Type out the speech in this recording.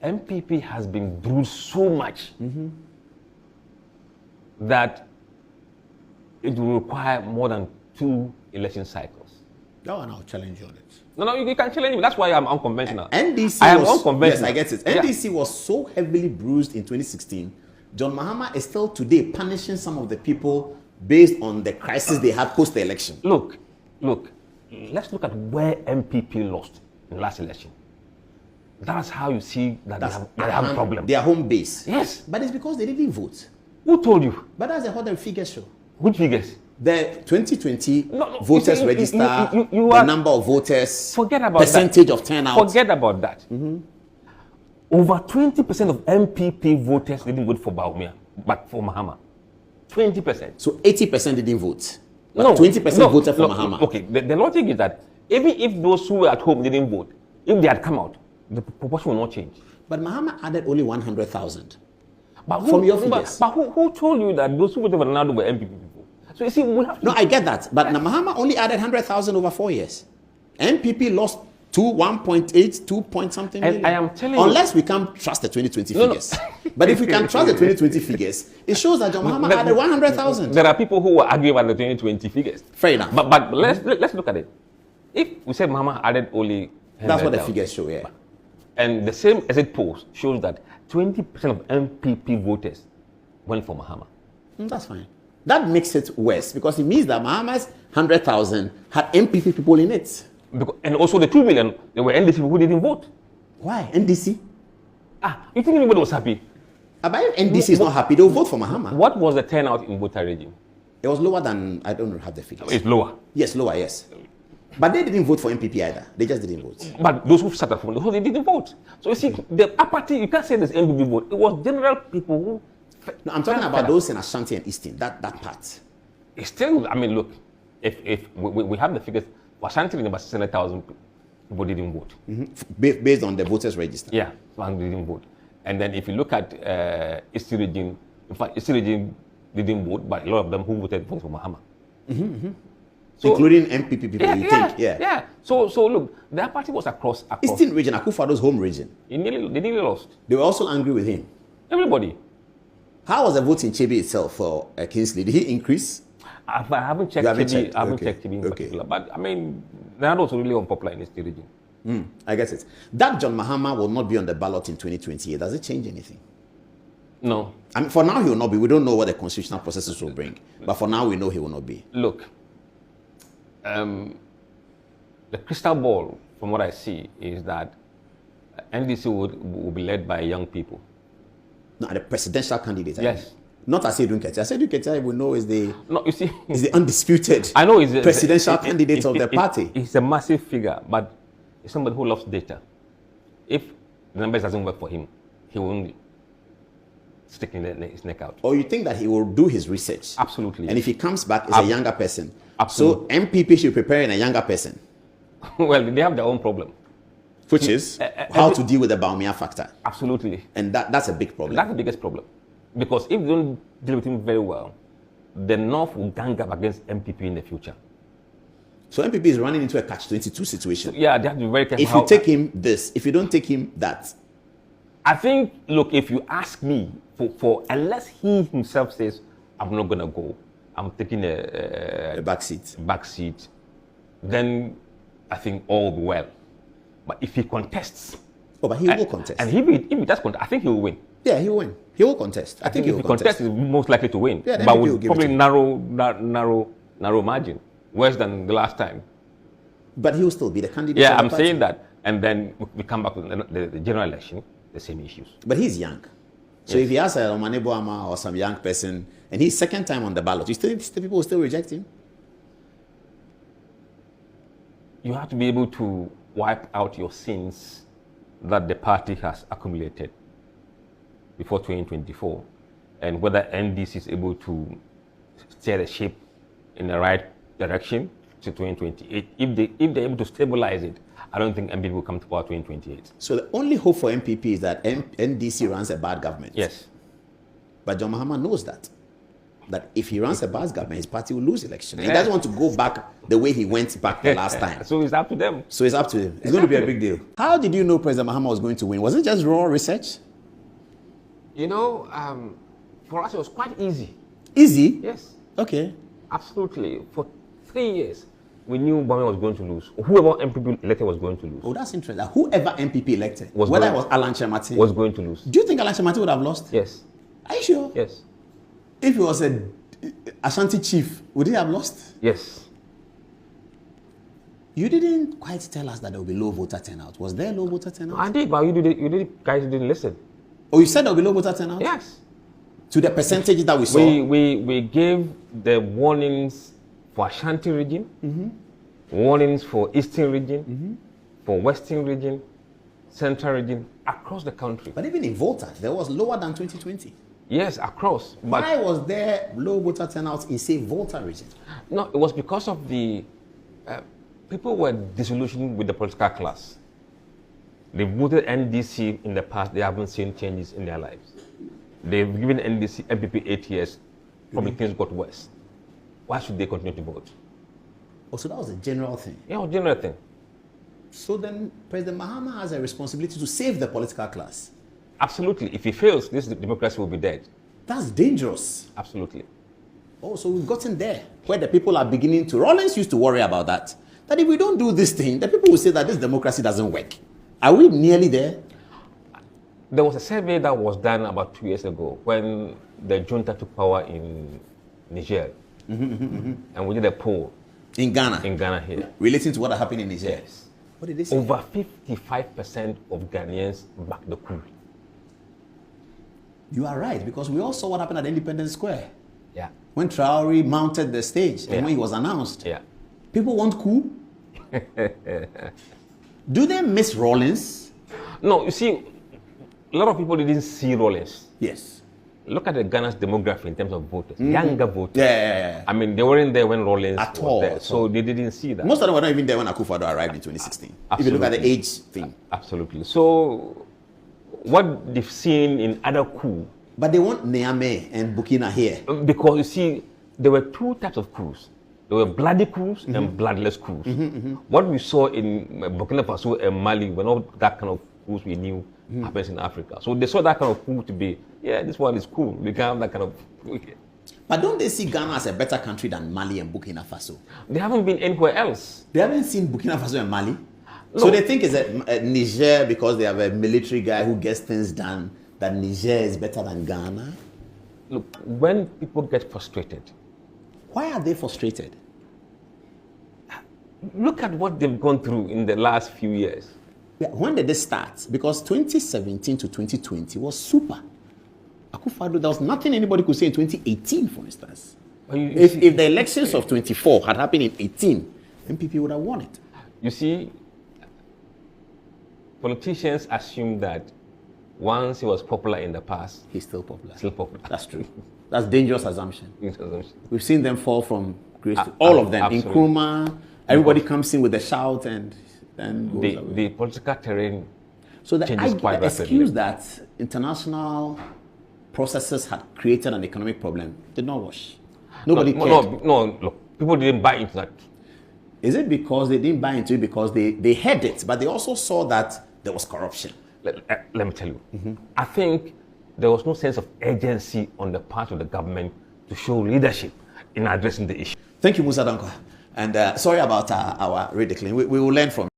NPP has been bruised so much that it will require more than 2 election cycles. No, and I'll challenge you on it. No, you can challenge me. That's why I'm unconventional. NDC I am was, unconventional. yes, I get it. NDC was so heavily bruised in 2016. John Mahama is still today punishing some of the people based on the crisis they had post the election. Look, let's look at where NPP lost in the last election. That's how you see that they have a problem. Their home base. Yes. But it's because they didn't vote. Who told you? But that's a whole figure show. Which figures? The 2020 voters register, the number of voters, forget about percentage that. Of turnout. Forget about that. Over 20% of MPP voters didn't vote for Baumia, but for Mahama. 20%. So 80% didn't vote. But 20% voted for Mahama. Okay, the logic is that even if those who were at home didn't vote, if they had come out, the proportion will not change. But Mahama added only 100,000. From your figures. But who told you that those who voted for Ronaldo were MPP people? So you see, we have to... No, I get that. But Mahama only added 100,000 over 4 years. MPP lost 1.8, 2 point something million. I am telling you... Unless we can trust the 2020 figures. But if we can trust the 2020 figures, it shows that John Mahama added 100,000. There are people who will argue about the 2020 figures. Fair enough. But let's look at it. If we say Mahama added only... That's what the figures show, yeah. And the same exit poll shows that 20% of MPP voters went for Mahama. That's fine. That makes it worse because it means that Mahama's 100,000 had MPP people in it. And also the 2 million, there were NDC people who didn't vote. Why? NDC? You think anybody was happy? But if NDC is not happy, they'll vote for Mahama. What was the turnout in Otchere region? It was lower than, I don't have the figures. It's lower. Yes, lower, yes. But they didn't vote for MPP either. They just didn't vote. But those who sat at home, they didn't vote. So you see, the apathy, you can't say there's MPP vote. It was general people who... No, I'm talking about those in Ashanti and Eastern, that part. It's still, I mean, look, if we have the figures, for Ashanti, about 600,000 people didn't vote. Based on the voters register. Yeah, they didn't vote. And then if you look at Eastern region, in fact, Eastern region didn't vote, but a lot of them who voted for Mahama. So, including MPP people, you think? Yeah. So look, their party was across. Eastern region, Akufo-Addo's home region. They nearly lost. They were also angry with him. Everybody. How was the vote in Chebe itself for Kingsley? Did he increase? I haven't checked Chebe. I haven't checked Chebe in particular. But I mean, they're not also really unpopular in this region. I guess it. That John Mahama will not be on the ballot in 2028. Does it change anything? No. I mean, for now, he will not be. We don't know what the constitutional processes will bring. But for now, we know he will not be. Look. The crystal ball, from what I see, is that NDC will be led by young people. No, the presidential candidate. Yes. Not Asedu Nketia. Asedu Nketia, we know, is the undisputed I know presidential candidate of the party. He's a massive figure, but he's somebody who loves data. If the numbers doesn't work for him, he won't stick his neck out. Or you think that he will do his research? Absolutely. And if he comes back as a younger person, absolutely. So MPP should prepare in a younger person. Well, they have their own problem. Which is how to deal with the Baumia factor. Absolutely. And that's a big problem. That's the biggest problem. Because if they don't deal with him very well, the North will gang up against MPP in the future. So MPP is running into a catch-22 situation. So, yeah, they have to be very careful. If you take him this, if you don't take him that. I think, look, if you ask me, unless he himself says, I'm not going to go, I'm taking a back seat, then I think all will be well. But if he contests... Oh, but he will contest. And if he does contest, I think he will win. Yeah, he will win. He will contest. I think he will contest. If he contests, he's most likely to win. Yeah, but with probably narrow margin. Worse than the last time. But he will still be the candidate. Yeah, I'm saying that. And then we come back to the general election, the same issues. But he's young. So if he has a Omanebo Ama or some young person, and he's second time on the ballot, people will still reject him? You have to be able to wipe out your sins that the party has accumulated before 2024, and whether NDC is able to steer the ship in the right direction to 2028. If they're able to stabilize it, I don't think MPP will come to power 2028. So the only hope for MPP is that NDC runs a bad government. Yes. But John Mahama knows that. that if he runs a bad government, his party will lose election. He doesn't want to go back the way he went back the last time. So it's up to them. So it's up to him. It's going to be a big deal. How did you know President Mahama was going to win? Was it just raw research? You know, for us it was quite easy. Easy? Yes. Okay. Absolutely. For 3 years, we knew Bombshell was going to lose. Whoever NPP elected was going to lose. Oh, that's interesting. Whoever NPP elected, whether it was Alan Chemati, was going to lose. Do you think Alan Chemati would have lost? Yes. Are you sure? Yes. If he was a Ashanti chief, would he have lost? Yes. You didn't quite tell us that there would be low voter turnout. Was there low voter turnout? I did, but guys didn't listen. Oh, you said there would be low voter turnout? Yes. To the percentage that we saw? We gave the warnings for Ashanti region, warnings for Eastern region, for Western region, Central region, across the country. But even in voter, there was lower than 2020. Yes, across. But why was there low voter turnout in, say, Volta region? No, it was because of the people were disillusioned with the political class. They voted NDC in the past. They haven't seen changes in their lives. They've given NPP 8 years. Probably things got worse. Why should they continue to vote? Oh, so that was a general thing? Yeah, it was a general thing. So then President Mahama has a responsibility to save the political class. Absolutely. If he fails, this democracy will be dead. That's dangerous. Absolutely. Oh, so we've gotten there where the people are beginning to... Rawlings used to worry about that. That if we don't do this thing, the people will say that this democracy doesn't work. Are we nearly there? There was a survey that was done about 2 years ago when the junta took power in Niger. And we did a poll. In Ghana? In Ghana here. Relating to what happened in Niger? Yes. What did they say? Over 55% of Ghanaians backed the coup. You are right, because we all saw what happened at Independence Square. Yeah. When Traore mounted the stage and when he was announced. Yeah. People want coup? Do they miss Rawlings? No, you see, a lot of people didn't see Rawlings. Yes. Look at the Ghana's demography in terms of voters, younger voters. Yeah. I mean, they weren't there when Rawlings At was all, there, at so all. they didn't see that. Most of them were not even there when Akufo-Addo arrived in 2016. Absolutely. If you look at the age thing. Absolutely. So, what they've seen in other coups. But they want Niamey and Burkina here. Because you see, there were two types of coups. There were bloody coups and bloodless coups. What we saw in Burkina Faso and Mali were not that kind of coups we knew happens in Africa. So they saw that kind of coup to be, yeah, this one is cool. We can have that kind of coup. But don't they see Ghana as a better country than Mali and Burkina Faso? They haven't been anywhere else. They haven't seen Burkina Faso and Mali? No. So they think it's a Niger because they have a military guy who gets things done, that Niger is better than Ghana? Look, when people get frustrated. Why are they frustrated? Look at what they've gone through in the last few years. Yeah, when did this start? Because 2017 to 2020 was super. Akufo-Addo, there was nothing anybody could say in 2018, for instance. If the elections of 24 had happened in 18, NPP would have won it. You see, politicians assume that once he was popular in the past, he's still popular. Still popular. That's true. That's dangerous assumption. Assumption. We've seen them fall from grace to all of them. Absolutely. In Nkrumah, everybody comes in with a shout and then goes away. The political terrain so changes quite rapidly. Excuse that international processes had created an economic problem did not wash. Nobody cared. No, look, people didn't buy into that. Is it because they didn't buy into it because they heard it, but they also saw that there was corruption? Let me tell you. I think there was no sense of urgency on the part of the government to show leadership in addressing the issue. Thank you, Mussa Dankwah. And sorry about our ridiculing. We will learn from